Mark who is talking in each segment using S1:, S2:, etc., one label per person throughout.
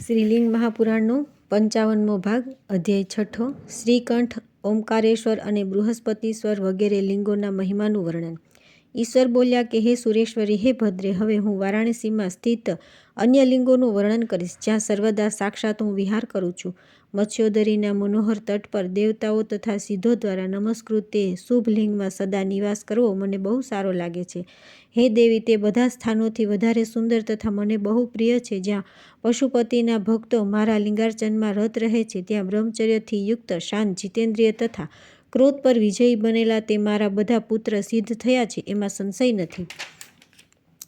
S1: શ્રીલિંગ મહાપુરાણનો 55મો ભાગ અધ્યાય 6 શ્રીકંઠ, ઓમકારેશ્વર અને બૃહસ્પતિશ્વર વગેરે લિંગોના મહિમાનું વર્ણન। ઈશ્વર બોલ્યા કે હે સુરેશ્વરી, હે ભદ્રે, હવે હું વારાણસીમાં સ્થિત અન્ય લિંગોનું વર્ણન કરીશ, જ્યાં સર્વદા સાક્ષાત હું વિહાર કરું છું। મત્સ્યોદરીના મનોહર તટ પર દેવતાઓ તથા સિદ્ધો દ્વારા નમસ્કૃત તે શુભ લિંગમાં સદા નિવાસ કરવો મને બહુ સારો લાગે છે। હે દેવી, તે બધા સ્થાનોથી વધારે સુંદર તથા મને બહુ પ્રિય છે, જ્યાં પશુપતિના ભક્તો મારા લિંગાર્ચનમાં રત રહે છે। ત્યાં બ્રહ્મચર્યથી યુક્ત, શાંત, જીતેન્દ્રિય તથા ક્રોધ પર વિજયી બનેલા તે મારા બધા પુત્ર સિદ્ધ થયા છે, એમાં સંશય નથી।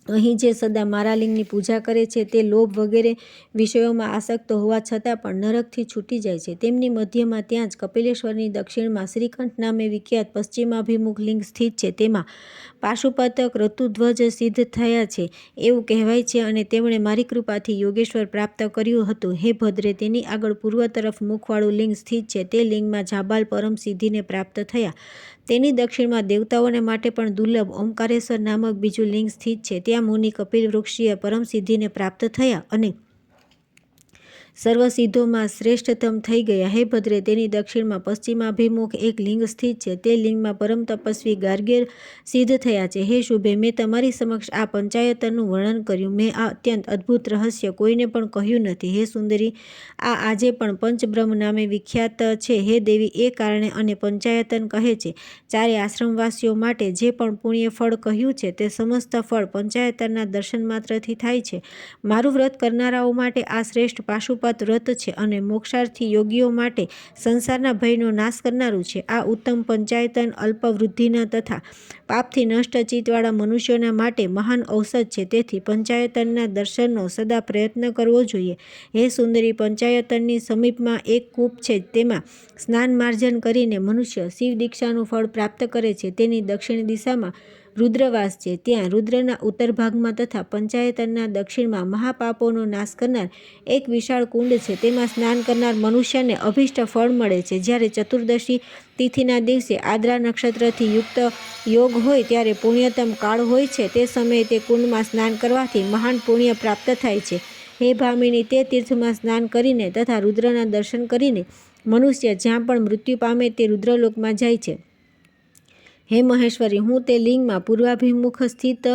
S1: અહીં જે સદા મારા લિંગની પૂજા કરે છે તે લોભ વગેરે વિષયોમાં આસક્ત હોવા છતાં પણ નરકથી છૂટી જાય છે। તેમની મધ્યમાં ત્યાં જ કપિલેશ્વરની દક્ષિણમાં શ્રીકંઠ નામે વિખ્યાત પશ્ચિમાભિમુખ લિંગ સ્થિત છે। તેમાં પાશુપત ક્રતુધ્વજ સિદ્ધ થયા છે એવું કહેવાય છે, અને તેમણે મારી કૃપાથી યોગેશ્વર પ્રાપ્ત કર્યું હતું। હે ભદ્રે, તેની આગળ પૂર્વ તરફ મુખવાળું લિંગ સ્થિત છે। તે લિંગમાં જાબાલ પરમ સિદ્ધિને પ્રાપ્ત થયા। તેની દક્ષિણમાં દેવતાઓને માટે પણ દુર્લભ ઓમકારેશ્વર નામક બીજું લિંગ સ્થિત છે। ત્યાં મુનિ કપિલ વૃક્ષીય પરમ સિદ્ધિને પ્રાપ્ત થયા અને સર્વ સિદ્ધોમાં શ્રેષ્ઠતમ થઈ ગયા। હે ભદ્રે, તેની દક્ષિણમાં પશ્ચિમાભિમુખ એક લિંગ સ્થિત છે। તે લિંગમાં પરમ તપસ્વી ગાર્ગ્ય સિદ્ધ થયા છે। હે શુભે, મેં તમારી સમક્ષ આ પંચાયતનનું વર્ણન કર્યું। મેં આ અત્યંત અદ્ભુત રહસ્ય કોઈને પણ કહ્યું નથી। હે સુંદરી, આ આજે પણ પંચબ્રહ્મ નામે વિખ્યાત છે। હે દેવી, એ કારણે અને પંચાયતન કહે છે। ચારે આશ્રમવાસીઓ માટે જે પણ પુણ્ય ફળ કહ્યું છે તે સમસ્ત ફળ પંચાયતનના દર્શન માત્રથી થાય છે। મારું વ્રત કરનારાઓ માટે આ શ્રેષ્ઠ પાશુપત વ્રત છે અને મોક્ષાર્થી યોગીઓ માટે સંસારના ભયનો નાશ કરનારું છે। આ ઉત્તમ પંચાયતન અલ્પ વૃદ્ધિના તથા પાપથી નષ્ટ ચિત્તવાળા મનુષ્યોના માટે મહાન ઔષધ છે। તેથી પંચાયતનના દર્શનનો સદા પ્રયત્ન કરવો જોઈએ। હે સુંદરી, પંચાયતનની સમીપમાં એક કૂપ છે, તેમાં સ્નાન માર્જન કરીને મનુષ્ય શિવ દીક્ષાનું ફળ પ્રાપ્ત કરે છે। તેની દક્ષિણ દિશામાં રુદ્રવાસ છે। ત્યાં રુદ્રના ઉત્તર ભાગમાં તથા પંચાયતનના દક્ષિણમાં મહાપાપોનો નાશ કરનાર એક વિશાળ કુંડ છે। તેમાં સ્નાન કરનાર મનુષ્યને અભિષ્ટ ફળ મળે છે। જ્યારે ચતુર્દશી તિથિના દિવસે આદ્રા નક્ષત્રથી યુક્ત યોગ હોય ત્યારે પુણ્યતમ કાળ હોય છે। તે સમયે તે કુંડમાં સ્નાન કરવાથી મહાન પુણ્ય પ્રાપ્ત થાય છે। હે ભામિની, તે તીર્થમાં સ્નાન કરીને તથા રુદ્રના દર્શન કરીને મનુષ્ય જ્યાં પણ મૃત્યુ પામે તે રુદ્રલોકમાં જાય છે। હે મહેશ્વરી, હું તે લિંગમાં પૂર્વાભિમુખ સ્થિત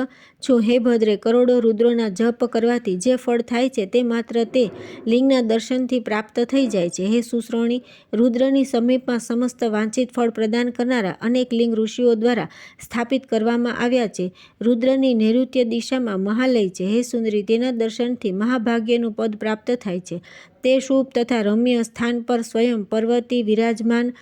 S1: છું। હે ભદ્રે, કરોડો રુદ્રોના જપ કરવાથી જે ફળ થાય છે તે માત્ર તે લિંગના દર્શનથી પ્રાપ્ત થઈ જાય છે। હે સુશ્રોણી, રુદ્રની સમીપમાં સમસ્ત વાંછિત ફળ પ્રદાન કરનારા અનેક લિંગ ઋષિઓ દ્વારા સ્થાપિત કરવામાં આવ્યા છે। રુદ્રની નૈઋત્ય દિશામાં મહાલય છે। હે સુંદરી, તેના દર્શનથી મહાભાગ્યનું પદ પ્રાપ્ત થાય છે। તે શુભ તથા રમ્ય સ્થાન પર સ્વયં પર્વતી વિરાજમાન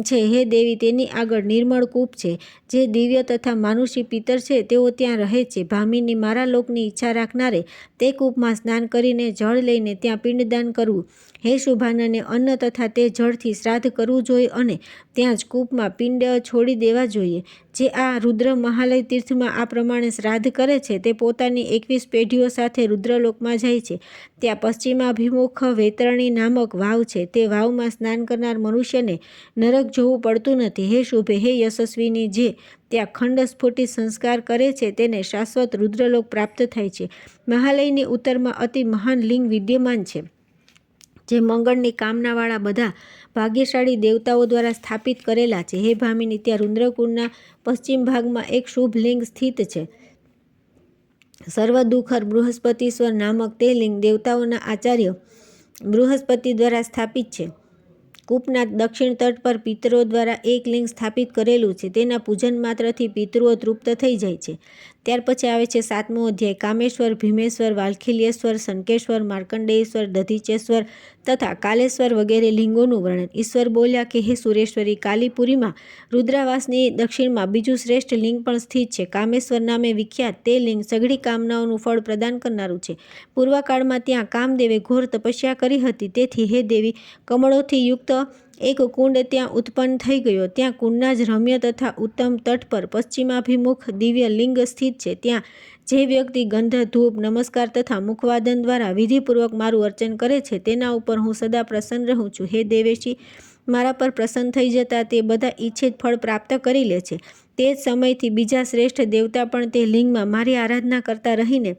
S1: છે। હે દેવી, તેની આગળ નિર્મળ કૂપ છે। જે દિવ્ય તથા માનુષી પિતર છે તેઓ ત્યાં રહે છે। ભામિની, મારા લોકની ઈચ્છા રાખનારે તે કૂપમાં સ્નાન કરીને જળ લઈને ત્યાં પિંડદાન કરવું। હે શુભાનને, અન્ન તથા તે જળથી શ્રાદ્ધ કરવું જોઈએ અને ત્યાં જ કૂપમાં પિંડ છોડી દેવા જોઈએ। જે આ રુદ્ર મહાલય તીર્થમાં આ પ્રમાણે શ્રાદ્ધ કરે છે તે પોતાની 21 પેઢીઓ સાથે રુદ્રલોકમાં જાય છે। ત્યાં પશ્ચિમાભિમુખ વૈતરણી નામક વાવ છે। તે વાવમાં સ્નાન કરનાર મનુષ્યને નરક જોવું પડતું નથી। હે શુભે, હે યશસ્વીની, જે ત્યાં ખંડ સ્ફુટિત સંસ્કાર કરે છે તેને શાશ્વત રુદ્રલોક પ્રાપ્ત થાય છે। મહાલયની ઉત્તરમાં અતિ મહાન લિંગ વિદ્યમાન છે, જે મંગળની કામનાવાળા બધા ભાગ્યશાળી દેવતાઓ દ્વારા સ્થાપિત કરેલા છે। હે ભામિની, ત્યાં રુદ્રકુંડના પશ્ચિમ ભાગમાં એક શુભ લિંગ સ્થિત છે। સર્વદુખર બૃહસ્પતિશ્વર નામક તે લિંગ દેવતાઓના આચાર્ય બૃહસ્પતિ દ્વારા સ્થાપિત છે। કૂપના દક્ષિણ તટ પર પિતરો દ્વારા એક લિંગ સ્થાપિત કરેલું છે। તેના પૂજન માત્રથી પિતૃઓ તૃપ્ત થઈ જાય છે। ત્યાર પછી આવે છે 7મો અધ્યાય કામેશ્વર, ભીમેશ્વર, વાલ્ખીલ્યેશ્વર, શંકેશ્વર, માર્કંડેયેશ્વર, દધીચેશ્વર તથા કાલેશ્વર વગેરે લિંગોનું વર્ણન। ઈશ્વર બોલ્યા કે હે સુરેશ્વરી, કાલીપુરીમાં રુદ્રાવાસની દક્ષિણમાં બીજું શ્રેષ્ઠ લિંગ પણ સ્થિત છે। કામેશ્વર નામે વિખ્યાત તે લિંગ સઘળી કામનાઓનું ફળ પ્રદાન કરનારું છે। પૂર્વકાળમાં ત્યાં કામદેવે ઘોર તપસ્યા કરી હતી, તેથી હે દેવી, કમળોથી યુક્ત એક કુંડ ત્યાં ઉત્પન્ન થઈ ગયો। ત્યાં કુંડના જ રમ્ય તથા ઉત્તમ તટ પર પશ્ચિમાભિમુખ દિવ્ય લિંગ સ્થિત છે। ત્યાં જે વ્યક્તિ ગંધ, ધૂપ, નમસ્કાર તથા મુખવાદન દ્વારા વિધિપૂર્વક મારું અર્ચન કરે છે તેના ઉપર હું સદા પ્રસન્ન રહું છું। હે દેવેશી, મારા પર પ્રસન્ન થઈ જતા તે બધા ઈચ્છિત ફળ પ્રાપ્ત કરી લે છે। તે જ સમયથી બીજા શ્રેષ્ઠ દેવતા પણ તે લિંગમાં મારી આરાધના કરતા રહીને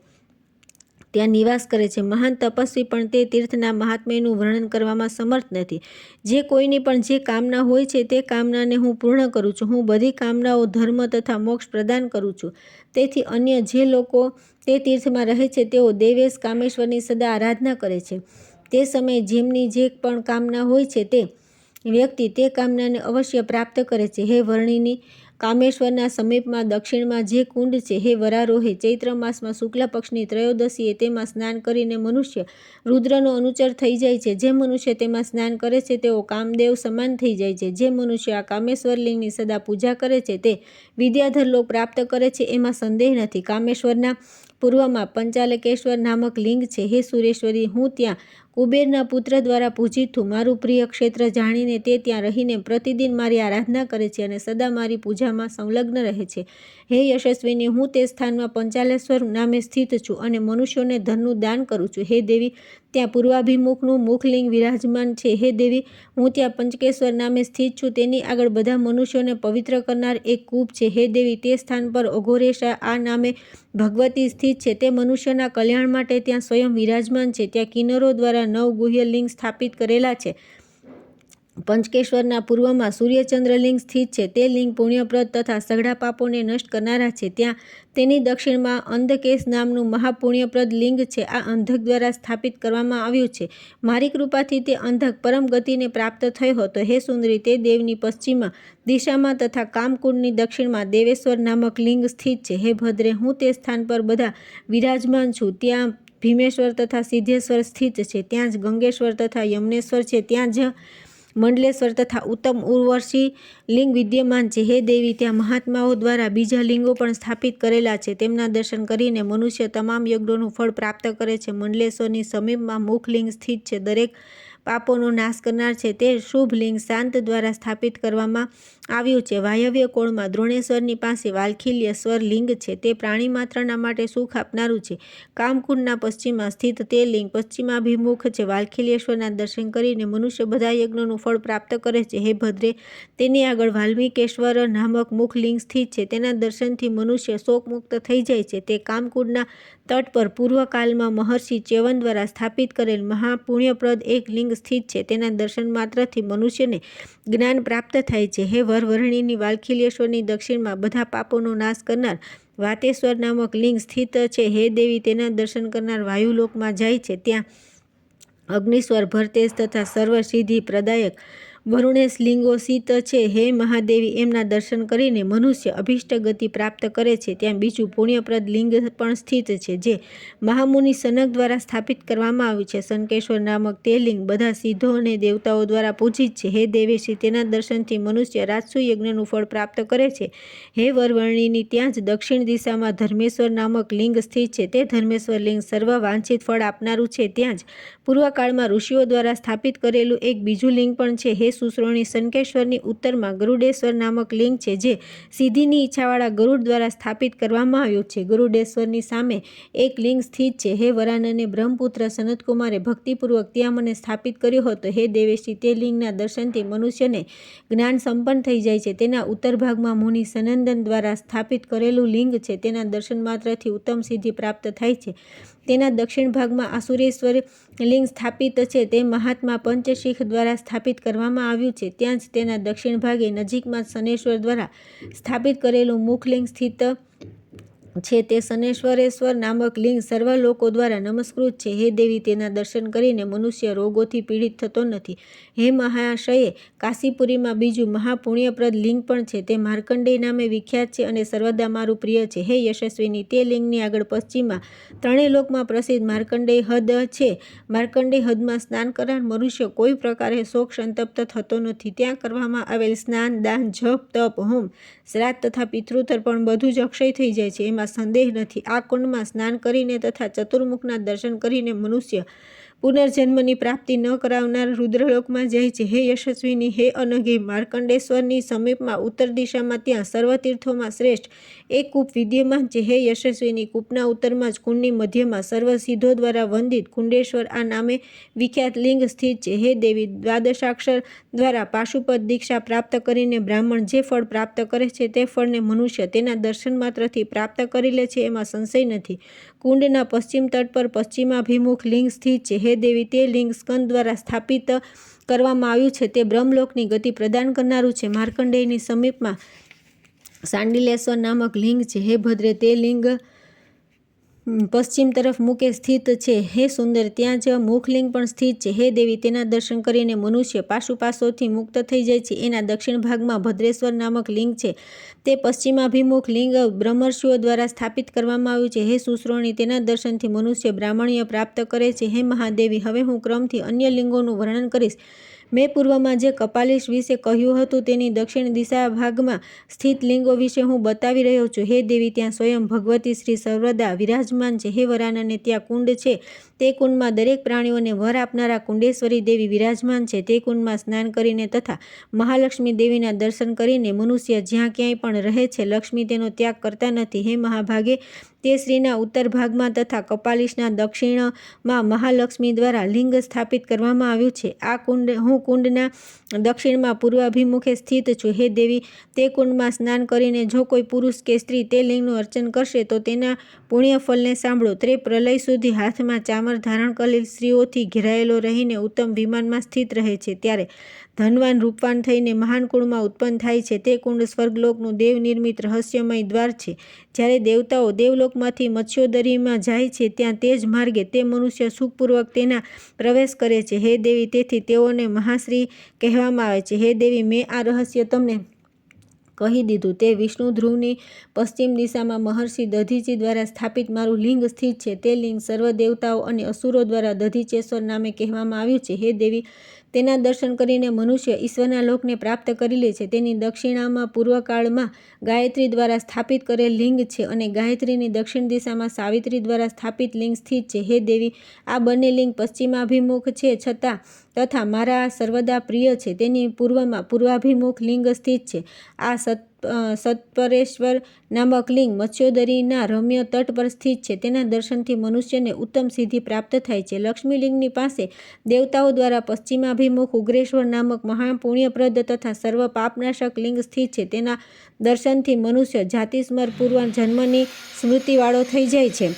S1: ત્યાં નિવાસ કરે છે. મહાન તપસ્વી પણ તે તીર્થના મહાત્મ્યનું વર્ણન કરવામાં સમર્થ નથી. જે કોઈની પણ જે કામના હોય છે તે કામનાને હું પૂર્ણ કરું છું. હું બધી કામનાઓ, ધર્મ તથા મોક્ષ પ્રદાન કરું છું. તેથી અન્ય જે લોકો તે તીર્થમાં રહે છે તેઓ દેવેશ કામેશ્વરની સદા આરાધના કરે છે. તે સમયે જેમની જે પણ કામના હોય છે તે વ્યક્તિ તે કામનાને અવશ્ય પ્રાપ્ત કરે છે. હે વર્ણિની, કામેશ્વરના સમીપમાં દક્ષિણમાં જે કુંડ છે, હે વરારોહે, ચૈત્ર માસમાં શુક્લ પક્ષની ત્રયોદશીએ તેમાં સ્નાન કરીને મનુષ્ય રુદ્રનો અનુચર થઈ જાય છે. જે મનુષ્ય તેમાં સ્નાન કરે છે તેઓ કામદેવ સમાન થઈ જાય છે. જે મનુષ્ય આ કામેશ્વર લિંગની સદા પૂજા કરે છે તે વિદ્યાધર લોક પ્રાપ્ત કરે છે, એમાં સંદેહ નથી. કામેશ્વરના પૂર્વમાં પંચાલકેશ્વર નામક લિંગ છે. હે સુરેશ્વરી, હું ત્યાં કુબેરના પુત્ર દ્વારા પૂજિત છું. મારું પ્રિય ક્ષેત્ર જાણીને તે ત્યાં રહીને પ્રતિદિન મારી આરાધના કરે છે અને સદા મારી પૂજામાં સંલગ્ન રહે છે. હે યશસ્વીની, હું તે સ્થાનમાં પંચાલેશ્વર નામે સ્થિત છું અને મનુષ્યોને ધનનું દાન કરું છું. હે દેવી, ત્યાં પૂર્વાભિમુખનું મુખલિંગ વિરાજમાન છે. હે દેવી, હું ત્યાં પંચકેશ્વર નામે સ્થિત છું. તેની આગળ બધા મનુષ્યોને પવિત્ર કરનાર એક કૂપ છે. હે દેવી, તે સ્થાન પર અઘોરેશા આ નામે ભગવતી સ્થિત છે. તે મનુષ્યના કલ્યાણ માટે ત્યાં સ્વયં વિરાજમાન છે. ત્યાં કિન્નરો દ્વારા 9 ગુહ્ય લિંગ સ્થાપિત કરેલા છે. પંચકેશ્વરના પૂર્વમાં સૂર્યચંદ્ર લિંગ સ્થિત છે. તે લિંગ પુણ્યપ્રદ તથા સઘળા પાપોને નષ્ટ કરનારા છે. ત્યાં તેની દક્ષિણમાં અંધકેશ નામનું મહાપુણ્યપ્રદ લિંગ છે. આ અંધક દ્વારા સ્થાપિત કરવામાં આવ્યું છે. મારી કૃપાથી તે અંધક પરમ ગતિને પ્રાપ્ત થયો હતો. હે સુંદરી, તે દેવની પશ્ચિમમાં દિશામાં તથા કામકુંડની દક્ષિણમાં દેવેશ્વર નામક લિંગ સ્થિત છે. હે ભદ્રે, હું તે સ્થાન પર બધા વિરાજમાન છું. ત્યાં ભીમેશ્વર તથા સિદ્ધેશ્વર સ્થિત છે. ત્યાં જ ગંગેશ્વર તથા યમનેશ્વર છે. ત્યાં જ મંડલેશ્વર તથા ઉત્તમ ઉર્વશી લિંગ વિદ્યમાન છે. હે દેવી, ત્યાં મહાત્માઓ દ્વારા બીજા લિંગો પણ સ્થાપિત કરેલા છે. તેમના દર્શન કરીને મનુષ્ય તમામ યજ્ઞોનું ફળ પ્રાપ્ત કરે છે. મંડલેશ્વરની સમીપમાં મુખલિંગ સ્થિત છે. દરેક પાપોનો નાશ કરનાર છે. તે શુભ લિંગ શાંત દ્વારા સ્થાપિત કરવામાં આવ્યું છે. વાયવ્ય કોણમાં દ્રોણેશ્વરની પાસે વાલ્ખીલ્યેશ્વર લિંગ છે. તે પ્રાણી માત્રના માટે સુખ આપનારું છે. કામકુંડના પશ્ચિમમાં સ્થિત તે લિંગ પશ્ચિમાભિમુખ છે. વાલ્ખીલ્યેશ્વરના દર્શન કરીને મનુષ્ય બધા યજ્ઞોનું ફળ પ્રાપ્ત કરે છે. હે ભદ્રે, તેની આગળ વાલ્મીકેશ્વર નામક મુખલિંગ સ્થિત છે. તેના દર્શનથી મનુષ્ય શોકમુક્ત થઈ જાય છે. તે કામકુંડના તટ પર પૂર્વકાલમાં મહર્ષિ ચ્યવન દ્વારા સ્થાપિત કરેલ મહાપુણ્યપ્રદ એક લિંગ સ્થિત છે. તેના દર્શન માત્રથી મનુષ્યને જ્ઞાન પ્રાપ્ત થાય છે. હે વરવર્ણિની, વાલ્ખીલ્યેશ્વરની દક્ષિણમાં બધા પાપોનો નાશ કરનાર વાતેશ્વર નામક લિંગ સ્થિત છે. હે દેવી, તેના દર્શન કરનાર વાયુલોકમાં જાય છે. ત્યાં અગ્નિશ્વર, ભરતેજ તથા સર્વ સિદ્ધિ પ્રદાયક વરુણેશ લિંગો સ્થિત છે. હે મહાદેવી, એમના દર્શન કરીને મનુષ્ય અભિષ્ટ ગતિ પ્રાપ્ત કરે છે. ત્યાં બીજું પુણ્યપ્રદ લિંગ પણ સ્થિત છે, જે મહામુનિ સનક દ્વારા સ્થાપિત કરવામાં આવ્યું છે. શનકેશ્વર નામક તે લિંગ બધા સિદ્ધો અને દેવતાઓ દ્વારા પૂજિત છે. હે દેવેશી, તેના દર્શનથી મનુષ્ય રાજસુ યજ્ઞનું ફળ પ્રાપ્ત કરે છે. હે વરવર્ણિની, ત્યાં જ દક્ષિણ દિશામાં ધર્મેશ્વર નામક લિંગ સ્થિત છે. તે ધર્મેશ્વર લિંગ સર્વ વાંછિત ફળ આપનારું છે. ત્યાં જ પૂર્વકાળમાં ઋષિઓ દ્વારા સ્થાપિત કરેલું એક બીજું લિંગ પણ છે. હે સુશ્રોણી, શનકેશ્વરની ઉત્તરમાં ગરુડેશ્વર નામક લિંગ છે, જે સિદ્ધિની ઈચ્છાવાળા ગરુડ દ્વારા સ્થાપિત કરવામાં આવ્યું છે. ગરુડેશ્વરની સામે એક લિંગ સ્થિત છે. હે વરાનને, બ્રહ્મપુત્ર સનતકુમારે ભક્તિપૂર્વક ત્યાં મને સ્થાપિત કર્યો હતો. હે દેવેશી, તે લિંગના દર્શનથી મનુષ્યને જ્ઞાન સંપન્ન થઈ જાય છે. તેના ઉત્તર ભાગમાં મુનિ સનંદન દ્વારા સ્થાપિત કરેલું લિંગ છે. તેના દર્શન માત્રથી ઉત્તમ સિદ્ધિ પ્રાપ્ત થાય છે. તેના દક્ષિણ ભાગમાં આસુરેશ્વર લિંગ સ્થાપિત છે. તે મહાત્મા પંચશીખ દ્વારા સ્થાપિત કરવામાં આવ્યું છે. ત્યાં જ તેના દક્ષિણ ભાગે નજીકમાં શનેશ્વર દ્વારા સ્થાપિત કરેલું મુખલિંગ સ્થિત છે. તે શનેશ્વરેશ્વર નામક લિંગ સર્વ લોકો દ્વારા નમસ્કૃત છે. હે દેવી, તેના દર્શન કરીને મનુષ્ય રોગોથી પીડિત થતો નથી. હે મહાશયે, કાશીપુરીમાં બીજું મહાપુણ્યપ્રદ લિંગ પણ છે. તે માર્કંડેય નામે વિખ્યાત છે અને સર્વદા મારું પ્રિય છે. હે યશસ્વીની, તે લિંગની આગળ પશ્ચિમમાં ત્રણેય લોકમાં પ્રસિદ્ધ માર્કંડેય હદ છે. માર્કંડેય હદમાં સ્નાન કરનાર મનુષ્ય કોઈ પ્રકારે શોક સંતપ્ત થતો નથી. ત્યાં કરવામાં આવેલ સ્નાન, દાન, જપ, તપ, હોમ, શ્રાદ્ધ તથા પિતૃતર્પણ બધું જ અક્ષય થઈ જાય છે. એમાં સંદેહ નથી. આ કુંડમાં સ્નાન કરીને તથા ચતુર્મુખના દર્શન કરીને મનુષ્ય પુનર્જન્મની પ્રાપ્તિ ન કરાવનાર રુદ્રલોકમાં જાય છે. હે યશસ્વીની, હે અનઘે, માર્કંડેશ્વરની સમીપમાં ઉત્તર દિશામાં ત્યાં સર્વતીર્થોમાં શ્રેષ્ઠ એક કૂપ વિદ્યમાન છે. હે યશસ્વીની, કૂપના ઉત્તરમાં જ કુંડની મધ્યમાં સર્વ સિદ્ધો દ્વારા વંદિત કુંડેશ્વર આ નામે વિખ્યાત લિંગ સ્થિત છે. હે દેવી, દ્વાદશાક્ષર દ્વારા પાશુપત દીક્ષા પ્રાપ્ત કરીને બ્રાહ્મણ જે ફળ પ્રાપ્ત કરે છે તે ફળને મનુષ્ય તેના દર્શન માત્રથી પ્રાપ્ત કરી લે છે. એમાં સંશય નથી. કુંડના પશ્ચિમ તટ પર પશ્ચિમાભિમુખ લિંગ સ્થિત છે. હે દેવી, તે લિંગ સ્કંદ દ્વારા સ્થાપિત કરવામાં આવ્યું છે. તે બ્રહ્મલોકની ગતિ પ્રદાન કરનારું છે. માર્કંડેયની સમીપમાં શાંડિલેશ્વર નામક લિંગ છે. હે ભદ્રે, તે લિંગ પશ્ચિમ તરફ મુખે સ્થિત છે. હે સુંદર, ત્યાં જ મુખલિંગ પણ સ્થિત છે. હે દેવી, તેના દર્શન કરીને મનુષ્ય પાશુપાશોથી મુક્ત થઈ જાય છે. એના દક્ષિણ ભાગમાં ભદ્રેશ્વર નામક લિંગ છે. તે પશ્ચિમાભિમુખ લિંગ બ્રહ્મર્ષિઓ દ્વારા સ્થાપિત કરવામાં આવ્યું છે. હે સુશ્રોણી, તેના દર્શનથી મનુષ્ય બ્રાહ્મણ્ય પ્રાપ્ત કરે છે. હે મહાદેવી, હવે હું ક્રમથી અન્ય લિંગોનું વર્ણન કરીશ. મેં પૂર્વમાં જે કપાલિશ વિશે કહ્યું હતું તેની દક્ષિણ દિશા ભાગમાં સ્થિત લિંગો વિશે હું બતાવી રહ્યો છું. હે દેવી, ત્યાં સ્વયં ભગવતી શ્રી સર્વદા વિરાજમાન છે. હે વરાનને, ત્યાં કુંડ છે. તે કુંડમાં દરેક પ્રાણીઓને વર આપનારા કુંડેશ્વરી દેવી વિરાજમાન છે. તે કુંડમાં સ્નાન કરીને તથા મહાલક્ષ્મી દેવીના દર્શન કરીને મનુષ્ય જ્યાં ક્યાંય પણ રહે છે, લક્ષ્મી તેનો ત્યાગ કરતા નથી. હે મહાભાગે, તે શ્રીના ઉત્તર ભાગમાં તથા કપાલિશના દક્ષિણમાં મહાલક્ષ્મી દ્વારા લિંગ સ્થાપિત કરવામાં આવ્યું છે. આ કુંડ હું કુંડના દક્ષિણમાં પૂર્વાભિમુખે સ્થિત છું. હે દેવી, તે કુંડમાં સ્નાન કરીને જો કોઈ પુરુષ કે સ્ત્રી તે લિંગનું અર્ચન કરશે તો તેના પુણ્ય ફલને સાંભળો. તે પ્રલય સુધી હાથમાં ચામર ધારણ કરેલ સ્ત્રીઓથી ઘેરાયેલો રહીને ઉત્તમ વિમાનમાં સ્થિત રહે છે. ત્યારે ધનવાન રૂપવાન થઈને મહાન કુળમાં ઉત્પન્ન થાય છે. તે કુંડ સ્વર્ગલોકનું દેવ નિર્મિત રહસ્યમય દ્વાર છે. જ્યારે દેવતાઓ દેવલોકમાંથી મત્સ્યોદરીમાં જાય છે, ત્યાં તે જ માર્ગે તે મનુષ્ય સુખપૂર્વક તેના પ્રવેશ કરે છે. હે દેવી, તેથી તેઓને મહાશ્રી કહેવામાં આવે છે. હે દેવી, મેં આ રહસ્ય તમને કહી દીધું. તે વિષ્ણુ ધ્રુવની પશ્ચિમ દિશામાં મહર્ષિ દધીચી દ્વારા સ્થાપિત મારું લિંગ સ્થિત છે. તે લિંગ સર્વ દેવતાઓ અને અસુરો દ્વારા દધીચેશ્વર નામે કહેવામાં આવ્યું છે. હે દેવી, તેના દર્શન કરીને મનુષ્ય ઈશ્વરના લોકને પ્રાપ્ત કરી લે છે. તેની દક્ષિણામાં પૂર્વકાળમાં ગાયત્રી દ્વારા સ્થાપિત કરેલ લિંગ છે અને ગાયત્રીની દક્ષિણ દિશામાં સાવિત્રી દ્વારા સ્થાપિત લિંગ સ્થિત છે. હે દેવી, આ બંને લિંગ પશ્ચિમાભિમુખ છે તથા મારા સર્વદા પ્રિય છે. તેની પૂર્વમાં પૂર્વાભિમુખ લિંગ સ્થિત છે. આ સત્પરેશ્વર નામક લિંગ મત્સ્યોદરીના રમ્ય તટ પર સ્થિત છે. તેના દર્શનથી મનુષ્યને ઉત્તમ સિદ્ધિ પ્રાપ્ત થાય છે. લક્ષ્મીલિંગની પાસે દેવતાઓ દ્વારા પશ્ચિમાભિમુખ ઉગ્રેશ્વર નામક મહાપુણ્યપ્રદ તથા સર્વ પાપનાશક લિંગ સ્થિત છે. તેના દર્શનથી મનુષ્ય જાતિસ્મર પૂર્વ જન્મની સ્મૃતિવાળો થઈ જાય છે.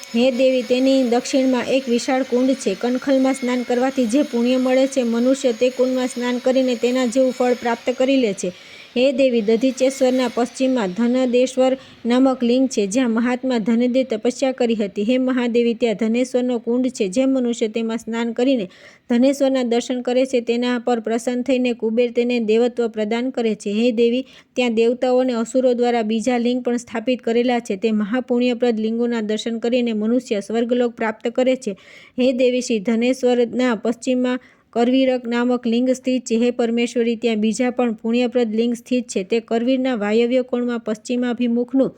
S1: હે દેવી, તેની દક્ષિણમાં એક વિશાળ કુંડ છે. કનખલમાં સ્નાન કરવાથી જે પુણ્ય મળે છે, મનુષ્ય તે કુંડમાં સ્નાન કરીને તેના જેવું ફળ પ્રાપ્ત કરી લે છે. હે દેવી, દધીચેશ્વરના પશ્ચિમમાં ધનદેશ્વર નામક લિંગ છે, જ્યાં મહાત્મા ધનદે તપસ્યા કરી હતી. હે મહાદેવી, ત્યાં ધનેશ્વરનો કુંડ છે. જે મનુષ્ય તેમાં સ્નાન કરીને ધનેશ્વરના દર્શન કરે છે, તેના પર પ્રસન્ન થઈને કુબેર તેને દેવત્વ પ્રદાન કરે છે. હે દેવી, ત્યાં દેવતાઓ અને અસુરો દ્વારા બીજા લિંગ પણ સ્થાપિત કરેલા છે. તે મહાપુણ્યપ્રદ લિંગોના દર્શન કરીને મનુષ્ય સ્વર્ગલોક પ્રાપ્ત કરે છે. હે દેવી, શ્રી ધનેશ્વરના પશ્ચિમમાં કરવીરક નામક લિંગ સ્થિત છે. હે પરમેશ્વરી, ત્યાં બીજા પણ પુણ્યપ્રદ લિંગ સ્થિત છે. તે કરવીરના વાયવ્ય કોણમાં પશ્ચિમાભિમુખનું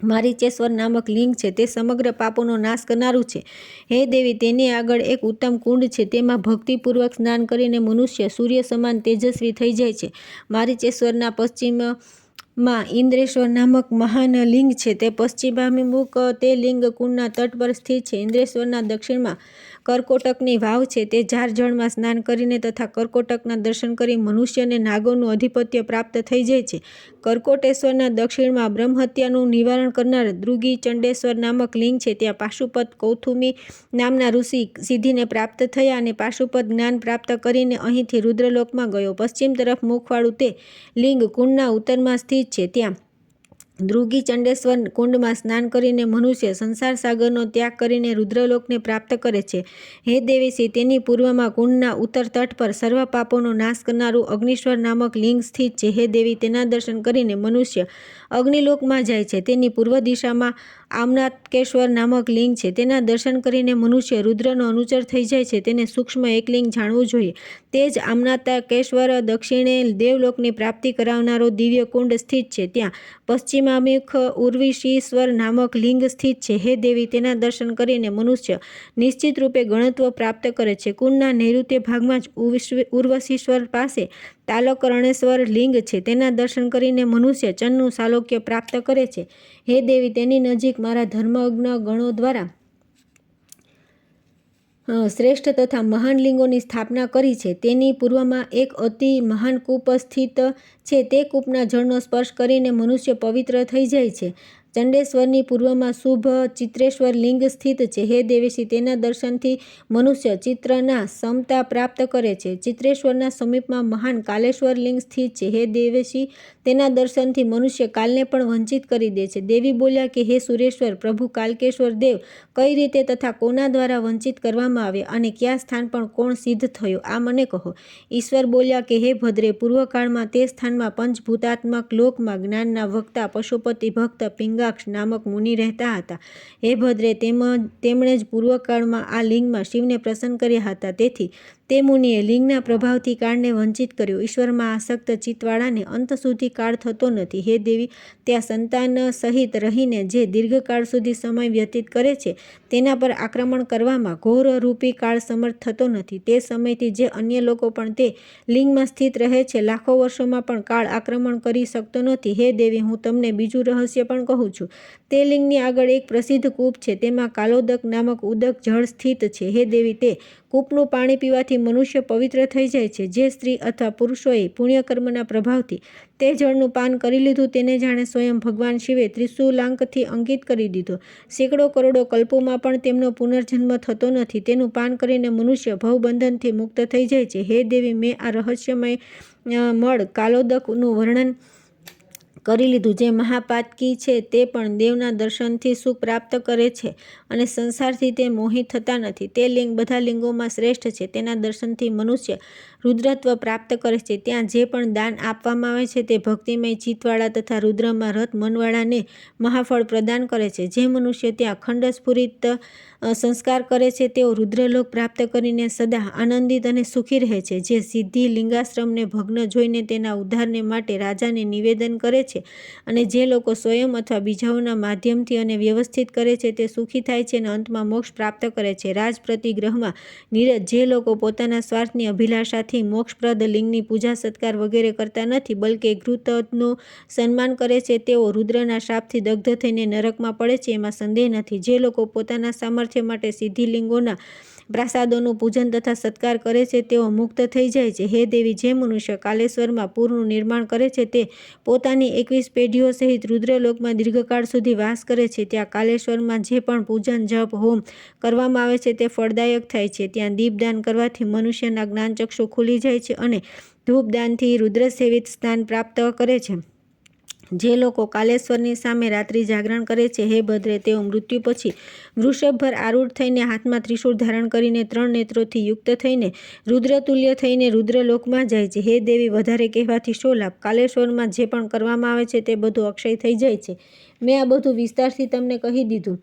S1: મારીચેશ્વર નામક લિંગ છે. તે સમગ્ર પાપોનો નાશ કરનારું છે. હે દેવી, તેની આગળ એક ઉત્તમ કુંડ છે. તેમાં ભક્તિપૂર્વક સ્નાન કરીને મનુષ્ય સૂર્ય સમાન તેજસ્વી થઈ જાય છે. મારીચેશ્વરના પશ્ચિમમાં ઇન્દ્રેશ્વર નામક મહાન લિંગ છે. તે પશ્ચિમાભિમુખ તે લિંગ કુંડના તટ પર સ્થિત છે. ઇન્દ્રેશ્વરના દક્ષિણમાં કરકોટકની વાવ છે. તે જાર જળમાં સ્નાન કરીને તથા કરકોટકના દર્શન કરી મનુષ્યને નાગોનું અધિપત્ય પ્રાપ્ત થઈ જાય છે. કરકોટેશ્વરના દક્ષિણમાં બ્રહ્મહત્યાનું નિવારણ કરનાર દૃગી ચંડેશ્વર નામક લિંગ છે. ત્યાં પાશુપત કૌથુમી નામના ઋષિ સિદ્ધિને પ્રાપ્ત થયા અને પાશુપત જ્ઞાન પ્રાપ્ત કરીને અહીંથી રુદ્રલોકમાં ગયો. પશ્ચિમ તરફ મુખવાળું તે લિંગ કુંડના ઉત્તરમાં સ્થિત છે. ત્યાં દૃગી ચંડેશ્વર કુંડમાં સ્નાન કરીને મનુષ્ય સંસાર સાગરનો ત્યાગ કરીને રુદ્રલોકને પ્રાપ્ત કરે છે. હે દેવીશ્રી, તેની પૂર્વમાં કુંડના ઉત્તર તટ પર સર્વ પાપોનો નાશ કરનારું અગ્નિશ્વર નામક લિંગ સ્થિત છે. હે દેવી, તેના દર્શન કરીને મનુષ્ય અગ્નિલોકમાં જાય છે. તેની પૂર્વ દિશામાં આમનાતકેશ્વર નામક લિંગ છે. તેના દર્શન કરીને મનુષ્ય રુદ્રનો અનુચર થઈ જાય છે. તેને સૂક્ષ્મ એક લિંગ જાણવું જોઈએ. તે જ આમનાતકેશ્વર દક્ષિણે દેવલોકની પ્રાપ્તિ કરાવનારો દિવ્ય કુંડ સ્થિત છે. ત્યાં પશ્ચિમાભિમુખ ઉર્વિશીશ્વર નામક લિંગ સ્થિત છે. હે દેવી, તેના દર્શન કરીને મનુષ્ય નિશ્ચિત રૂપે ગણત્વ પ્રાપ્ત કરે છે. કુંડના નૈઋત્ય ભાગમાં જ ઉર્વશીશ્વર પાસે તાલકર્ણેશ્વર લિંગ છે. તેના દર્શન કરીને મનુષ્ય ચન્નનું સાલોક્ય પ્રાપ્ત કરે છે. હે દેવી, તેની નજીક મારા ધર્મજ્ઞ ગણો દ્વારા શ્રેષ્ઠ તથા મહાન લિંગોની સ્થાપના કરી છે. તેની પૂર્વમાં એક અતિ મહાન કૂપ સ્થિત છે. તે કૂપના જળનો સ્પર્શ કરીને મનુષ્ય પવિત્ર થઈ જાય છે. ચંડેશ્વરની પૂર્વમાં શુભ ચિત્રેશ્વર લિંગ સ્થિત છે. હે દેવેશી, તેના દર્શનથી મનુષ્ય ચિત્રના સમતા પ્રાપ્ત કરે છે. ચિત્રેશ્વરના સમીપમાં મહાન કાલેશ્વર લિંગ સ્થિત છે. હે દેવેશી, તેના દર્શનથી મનુષ્ય કાલને પણ વંચિત કરી દે છે. દેવી બોલ્યા કે હે સુરેશ્વર, પ્રભુ કાલકેશ્વર દેવ કઈ રીતે તથા કોના દ્વારા વંચિત કરવામાં આવ્યા અને કયા સ્થાન પર કોણ સિદ્ધ થયો, આ મને કહો. ઈશ્વર બોલ્યા કે હે ભદ્રે, પૂર્વકાળમાં તે સ્થાનમાં પંચભૂતાત્મક લોકમાં જ્ઞાનના વક્તા પશુપતિ ભક્ત પિંગાક્ષ નામક મુનિ રહેતા હતા. હે ભદ્રે, તેમણે જ પૂર્વકાળમાં આ લિંગમાં શિવને પ્રસન્ન કર્યા હતા. તેથી તે મુનિએ લિંગના પ્રભાવથી કાળને વંચિત કર્યો. ઈશ્વરમાં આસક્ત ચિત્તવાળાને અંત સુધી કાળ થતો નથી. હે દેવી, ત્યાં સંતાન સહિત રહીને જે દીર્ઘકાળ સુધી સમય વ્યતીત કરે છે તેના પર આક્રમણ કરવામાં ઘોર રૂપી કાળ સમર્થ થતો નથી. તે સમયથી જે અન્ય લોકો પણ તે લિંગમાં સ્થિત રહે છે, લાખો વર્ષોમાં પણ કાળ આક્રમણ કરી શકતો નથી. હે દેવી, હું તમને બીજું રહસ્ય પણ કહું છું. તે લિંગની આગળ એક પ્રસિદ્ધ કૂપ છે, તેમાં કાલોદક નામક ઉદક જળ સ્થિત છે. હે દેવી, તે કૂપનું પાણી પીવાથી મનુષ્ય પવિત્ર થઈ જાય છે. જે સ્ત્રી અથવા પુરુષોએ પુણ્યકર્મના પ્રભાવથી તે જળનું પાન કરી લીધું તેને જાણે સ્વયં ભગવાન શિવે ત્રિશુલાંકથી અંકિત કરી દીધો. સેંકડો કરોડો કલ્પોમાં પણ તેમનો પુનર્જન્મ થતો નથી. તેનું પાન કરીને મનુષ્ય ભવબંધનથી મુક્ત થઈ જાય છે. હે દેવી, મેં આ રહસ્યમય મળ કાલોદકનું વર્ણન કરી લીધું. જે મહાપાતકી છે તે પણ દેવના દર્શનથી સુખ પ્રાપ્ત કરે છે અને સંસારથી તે મોહિત થતા નથી. તે લિંગ બધા લિંગોમાં શ્રેષ્ઠ છે. તેના દર્શનથી મનુષ્ય રુદ્રત્વ પ્રાપ્ત કરે છે. ત્યાં જે પણ દાન આપવામાં આવે છે તે ભક્તિમય ચિત્તવાળા તથા રુદ્રમાં રત મનવાળાને મહાફળ પ્રદાન કરે છે. જે મનુષ્ય ત્યાં ખંડસ્ફુરિત સંસ્કાર કરે છે તેઓ રુદ્રલોક પ્રાપ્ત કરીને સદા આનંદિત અને સુખી રહે છે. જે સિદ્ધિ લિંગાશ્રમને ભગ્ન જોઈને તેના ઉદ્ધારને માટે રાજાને નિવેદન કરે છે અને જે લોકો સ્વયં અથવા બીજાઓના માધ્યમથી અને વ્યવસ્થિત કરે છે તે સુખી થાય છે અને અંતમાં મોક્ષ પ્રાપ્ત કરે છે. રાજપ્રતિગ્રહમાં નીરજ જે લોકો પોતાના સ્વાર્થની અભિલાષાથી મોક્ષપ્રદ લિંગની પૂજા સત્કાર વગેરે કરતા નથી, બલકે ઘૃતનું સન્માન કરે છે, તેઓ રુદ્રના શાપથી દગ્ધ થઈને નરકમાં પડે છે, એમાં સંદેહ નથી. જે લોકો પોતાના સામર્થ્ય માટે સિદ્ધિલિંગોના પ્રાસાદોનું પૂજન તથા સત્કાર કરે છે તેઓ મુક્ત થઈ જાય છે. હે દેવી, જે મનુષ્ય કાલેશ્વરમાં પૂરનું નિર્માણ કરે છે તે પોતાની 21 પેઢીઓ સહિત રુદ્રલોકમાં દીર્ઘકાળ સુધી વાસ કરે છે. ત્યાં કાલેશ્વરમાં જે પણ પૂજન જપ હોમ કરવામાં આવે છે તે ફળદાયક થાય છે. ત્યાં દીપદાન કરવાથી મનુષ્યના જ્ઞાનચક્ષુ ખુલી જાય છે અને ધૂપદાનથી રુદ્રસેવિત સ્થાન પ્રાપ્ત કરે છે. જે લોકો કાલેશ્વરની સામે રાત્રિ જાગરણ કરે છે, હે ભદ્રે, તેઓ મૃત્યુ પછી વૃષભભર આરૂઢ થઈને હાથમાં ત્રિશૂળ ધારણ કરીને 3 નેત્રોથી યુક્ત થઈને રુદ્રતુલ્ય થઈને રુદ્રલોકમાં જાય છે. હે દેવી, વધારે કહેવાથી શો લાભ? કાલેશ્વરમાં જે પણ કરવામાં આવે છે તે બધું અક્ષય થઈ જાય છે. મેં આ બધું વિસ્તારથી તમને કહી દીધું.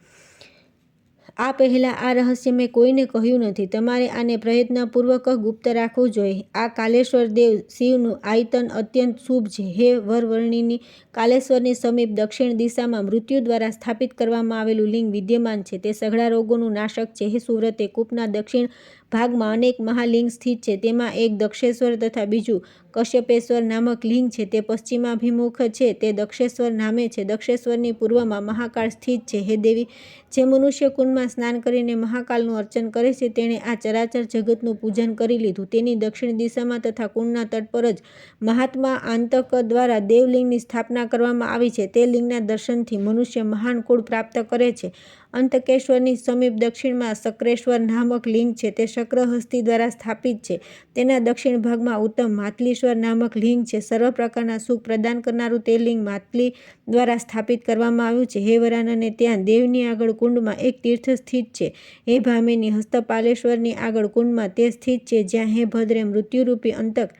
S1: આ પહેલાં આ રહસ્ય મેં કોઈને કહ્યું નથી. તમારે આને પ્રયત્નપૂર્વક ગુપ્ત રાખવું જોઈએ. આ કાલેશ્વર દેવ શિવનું આયતન અત્યંત શુભ છે. હે વરવર્ણિની, કાલેશ્વરની સમીપ દક્ષિણ દિશામાં મૃત્યુ દ્વારા સ્થાપિત કરવામાં આવેલું લિંગ વિદ્યમાન છે. તે સઘળા રોગોનું નાશક છે. હે સુવ્રતે, કૂપના દક્ષિણ ભાગમાં અનેક મહાલિંગ સ્થિત છે. તેમાં એક દક્ષેશ્વર તથા બીજું કશ્યપેશ્વર નામક લિંગ છે. તે પશ્ચિમાભિમુખ છે. તે દક્ષેશ્વર નામે છે. દક્ષેશ્વરની પૂર્વમાં મહાકાળ સ્થિત છે. હે દેવી, જે મનુષ્ય કુંડમાં સ્નાન કરીને મહાકાલનું અર્ચન કરે છે તેણે આ ચરાચર જગતનું પૂજન કરી લીધું. તેની દક્ષિણ દિશામાં તથા કુંડના તટ પર જ મહાત્મા આંતક દ્વારા દેવલિંગની સ્થાપના કરવામાં આવી છે. તે લિંગના દર્શનથી મનુષ્ય મહાન કુળ પ્રાપ્ત કરે છે. અંતકેશ્વરની સમીપ દક્ષિણમાં શક્રેશ્વર નામક લિંગ છે. તે શક્રહસ્તી દ્વારા સ્થાપિત છે. તેના દક્ષિણ ભાગમાં ઉત્તમ માતલીશ્વર નામક લિંગ છે. સર્વ પ્રકારના સુખ પ્રદાન કરનારું તે લિંગ માતલી દ્વારા સ્થાપિત કરવામાં આવ્યું છે. હે વરાનને, ત્યાં દેવની આગળ કુંડમાં એક તીર્થ સ્થિત છે. હે ભામિની, હસ્તપાલેશ્વરની આગળ કુંડમાં તે સ્થિત છે જ્યાં હે ભદ્રે મૃત્યુરૂપી અંતક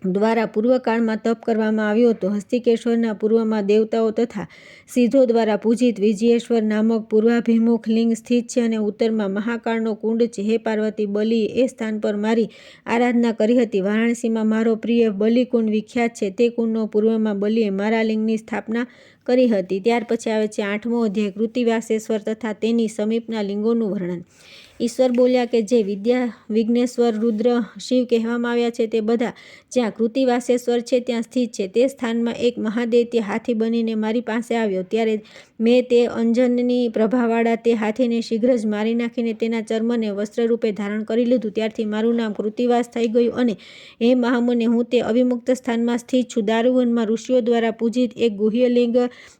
S1: દ્વારા પૂર્વકાળમાં તપ કરવામાં આવ્યું હતું. હસ્તિકેશ્વરના પૂર્વમાં દેવતાઓ તથા સિદ્ધો દ્વારા પૂજિત વિજયેશ્વર નામક પૂર્વાભિમુખ લિંગ સ્થિત છે અને ઉત્તરમાં મહાકાળનો કુંડ છે. હે પાર્વતી, બલિએ એ સ્થાન પર મારી આરાધના કરી હતી. વારાણસીમાં મારો પ્રિય બલિકુંડ વિખ્યાત છે. તે કુંડનો પૂર્વમાં બલિએ મારા લિંગની સ્થાપના કરી હતી. ત્યાર પછી આવે છે 8મો અધ્યાય, કૃતિવાસેશ્વર તથા તેની સમીપના લિંગોનું વર્ણન. ઈશ્વર બોલ્યા કે જે વિદ્યા વિઘ્નેશ્વર રુદ્ર શિવ કહેવામાં આવ્યા છે તે બધા જ્યાં કૃતિવાસેશ્વર છે ત્યાં સ્થિત છે. તે સ્થાનમાં એક મહાદૈત્ય હાથી બનીને મારી પાસે આવ્યો. ત્યારે મેં તે અંજનની પ્રભાવાળા તે હાથીને શીઘ્ર જ મારી નાખીને તેના ચર્મને વસ્ત્રરૂપે ધારણ કરી લીધું. ત્યારથી મારું નામ કૃતિવાસ થઈ ગયું. અને હે મહામુનિ, હું તે અવિમુક્ત સ્થાનમાં સ્થિત છું. દારુવનમાં ઋષિઓ દ્વારા પૂજિત એક ગુહ્ય લિંગ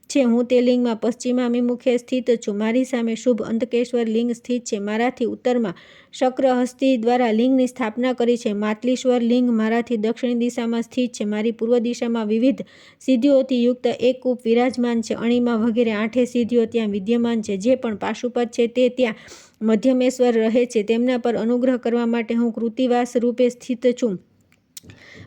S1: છે. હું તે લિંગમાં પશ્ચિમાભિમુખે સ્થિત છું. મારી સામે શુભ અંતકેશ્વર લિંગ સ્થિત છે. મારાથી ઉત્તરમાં શક્રહસ્તી દ્વારા લિંગની સ્થાપના કરી છે. માતલીશ્વર લિંગ મારાથી દક્ષિણ દિશામાં સ્થિત છે. મારી પૂર્વ દિશામાં વિવિધ સિદ્ધિઓથી યુક્ત એક કૂપ વિરાજમાન છે. અણિમા વગેરે 8 સિદ્ધિઓ ત્યાં વિદ્યમાન છે. જે પણ પાશુપત છે તે ત્યાં મધ્યમેશ્વર રહે છે. તેમના પર અનુગ્રહ કરવા માટે હું કૃતિવાસ રૂપે સ્થિત છું.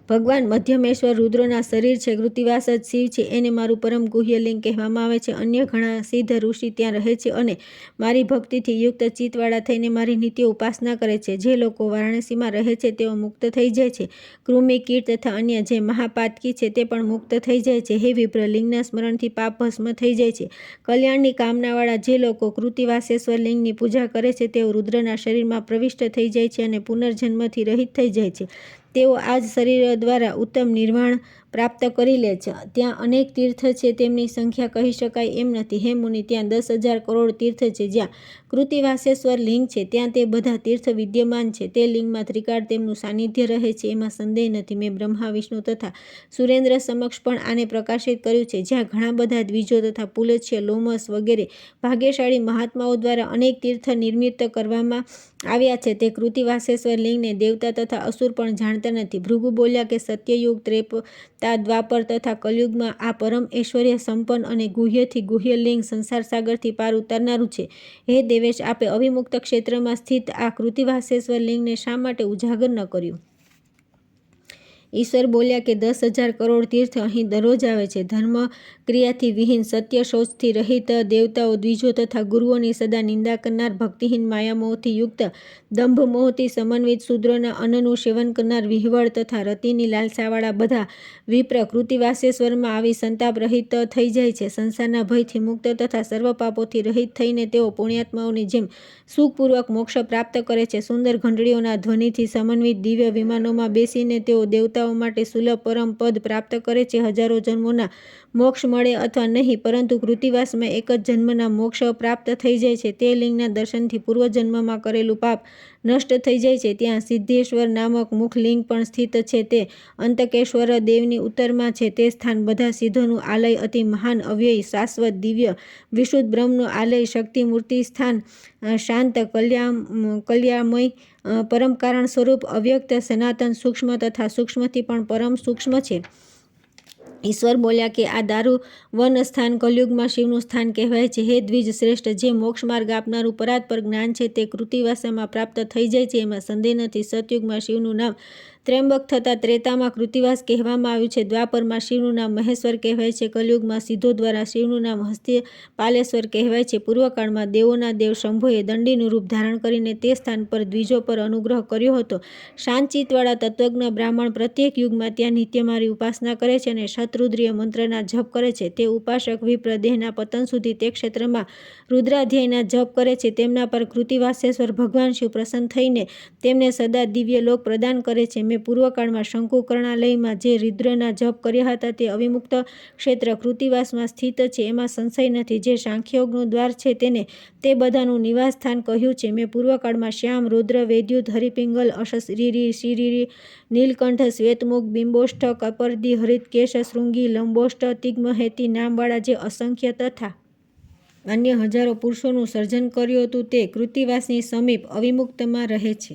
S1: ભગવાન મધ્યમેશ્વર રુદ્રોના શરીર છે. કૃતિવાસ જ શિવ છે. એને મારું પરમ ગુહ્ય લિંગ કહેવામાં આવે છે. અન્ય ઘણા સિદ્ધ ઋષિ ત્યાં રહે છે અને મારી ભક્તિથી યુક્ત ચિત્તવાળા થઈને મારી નિત્ય ઉપાસના કરે છે. જે લોકો વારાણસીમાં રહે છે તેઓ મુક્ત થઈ જાય છે. કૃમિ, કીટ તથા અન્ય જે મહાપાતકી છે તે પણ મુક્ત થઈ જાય છે. હે વિપ્ર, લિંગના સ્મરણથી પાપ ભસ્મ થઈ જાય છે. કલ્યાણની કામનાવાળા જે લોકો કૃતિવાસેશ્વર લિંગની પૂજા કરે છે તેઓ રુદ્રના શરીરમાં પ્રવિષ્ટ થઈ જાય છે અને પુનર્જન્મથી રહિત થઈ જાય છે. તેઓ આ જ શરીર દ્વારા ઉત્તમ નિર્વાણ પ્રાપ્ત કરી લે છે. ત્યાં અનેક તીર્થ છે, તેમની સંખ્યા કહી શકાય એમ નથી. હે મુનિ, ત્યાં 10,000 કરોડ તીર્થ છે. જ્યાં કૃતિવાસેશ્વર લિંગ છે ત્યાં તે બધા તીર્થ વિદ્યમાન છે. તે લિંગમાં ત્રિકાળ તેમનું સાનિધ્ય રહે છે, એમાં સંદેહ નથી. મેં બ્રહ્મા, વિષ્ણુ તથા સુરેન્દ્ર સમક્ષ પણ આને પ્રકાશિત કર્યું છે. જ્યાં ઘણા બધા દ્વિજો તથા પુલત્સ્ય, લોમસ વગેરે ભાગ્યશાળી મહાત્માઓ દ્વારા અનેક તીર્થ નિર્મિત કરવામાં આવ્યા છે. તે કૃતિવાસેશ્વર લિંગને દેવતા તથા અસુર પણ જાણતા નથી. ભૃગુ બોલ્યા કે સત્યયુગ, ત્રેતા, દ્વાપર તથા કલયુગમાં આ પરમ ઐશ્વર્ય સંપન્ન અને ગુહ્યથી ગુહ્ય લિંગ સંસાર સાગરથી પાર ઉતારનારું છે. હે દેવેશ, આપે અવિમુક્ત ક્ષેત્રમાં સ્થિત આ કૃતિવાસેશ્વર લિંગને શા માટે ઉજાગર ન કર્યું? ઈશ્વર બોલ્યા કે 10,000 કરોડ તીર્થ અહીં દરરોજ આવે છે. ધર્મ ક્રિયાથી વિહીન, સત્ય શૌચથી રહિત દેવતાઓ, દ્વિજો તથા ગુરુઓની સદા નિંદા કરનાર, ભક્તિહીન, માયામોહથી યુક્ત, દંભ મોહથી સમન્વિત, શૂદ્રોના અન્નનું સેવન કરનાર, વિહવળ તથા રતિની લાલસાવાળા બધા વિપ્ર કૃતિવાસેશ્વરમાં આવી સંતાપ રહિત થઈ જાય છે. સંસારના ભયથી મુક્ત તથા સર્વ પાપોથી રહિત થઈને તેઓ પુણ્યાત્માઓની જેમ સુખપૂર્વક મોક્ષ પ્રાપ્ત કરે છે. સુંદર ઘંટડીઓના ધ્વનિથી સમન્વિત દિવ્ય વિમાનોમાં બેસીને તેઓ દેવતાઓ માટે સુલભ પરમ પદ પ્રાપ્ત કરે છે. હજારો જન્મોના મોક્ષ મળે અથવા નહીં, પરંતુ કૃતિવાસમાં એક જ જન્મના મોક્ષ પ્રાપ્ત થઈ જાય છે. તે લિંગના દર્શનથી પૂર્વજન્મમાં કરેલું પાપ નષ્ટ થઈ જાય છે. ત્યાં સિદ્ધેશ્વર નામક મુખ લિંગ પણ સ્થિત છે. તે અંતકેશ્વર દેવની ઉત્તરમાં છે. તે સ્થાન બધા સિદ્ધોનું આલય, અતિ મહાન, અવ્યય, શાશ્વત, દિવ્ય, વિશુદ્ધ બ્રહ્મનું આલય, શક્તિ મૂર્તિ સ્થાન, શાંત, કલ્યાણમય, પરમ કારણ સ્વરૂપ, અવ્યક્ત, સનાતન, સૂક્ષ્મ તથા સૂક્ષ્મથી પણ પરમ સૂક્ષ્મ છે. ઈશ્વર બોલ્યા કે આ દારુવન સ્થાન કલયુગમાં શિવનું સ્થાન કહેવાય છે. હે દ્વિજ શ્રેષ્ઠ, જે મોક્ષ માર્ગ આપનારું પરાત્પર જ્ઞાન છે તે કૃતિવાસમાં પ્રાપ્ત થઈ જાય છે, એમાં સંદેહ નથી. સતયુગમાં શિવનું નામ ત્ર્યંબક થતાં ત્રેતામાં કૃતિવાસ કહેવામાં આવ્યું છે. દ્વાપરમાં શિવનું નામ મહેશ્વર કહેવાય છે. કલયુગમાં સિદ્ધો દ્વારા શિવનું નામ હસ્તિપાલેશ્વર કહેવાય છે. પૂર્વકાળમાં દેવોના દેવ શંભુએ દંડીનું રૂપ ધારણ કરીને તે સ્થાન પર દ્વિજો પર અનુગ્રહ કર્યો હતો. શાંતચિત્તવાળા તત્વજ્ઞ બ્રાહ્મણ પ્રત્યેક યુગમાં ત્યાં નિત્ય મારી ઉપાસના કરે છે અને શતરુદ્રીય મંત્રના જપ કરે છે. તે ઉપાસક વિપ્ર દેહના પતન સુધી તે ક્ષેત્રમાં રુદ્રાધ્યાયના જપ કરે છે. તેમના પર કૃતિવાસેશ્વર ભગવાન શિવ પ્રસન્ન થઈને તેમને સદા દિવ્ય લોક પ્રદાન કરે છે. મેં પૂર્વકાળમાં શંકુકર્ણાલયમાં જે રુદ્રના જપ કર્યા હતા તે અવિમુક્ત ક્ષેત્ર કૃતિવાસમાં સ્થિત છે, એમાં સંશય નથી. જે સાંખ્યોગનું દ્વાર છે તેને તે બધાનું નિવાસ સ્થાન કહ્યું છે. મેં પૂર્વકાળમાં શ્યામ, રૌદ્ર, વૈદ્યુત, હરિપિંગલ, અશરીરી, શિરીરી, નીલકંઠ, શ્વેતમુખ, બિંબોષ્ઠ, કપર્દી, હરિતકેશ, શૃંગી, લંબોષ્ઠ, તિગ્મહેતી નામવાળા જે અસંખ્ય તથા અન્ય હજારો પુરુષોનું સર્જન કર્યું હતું તે કૃતિવાસની સમીપ અવિમુક્તમાં રહે છે.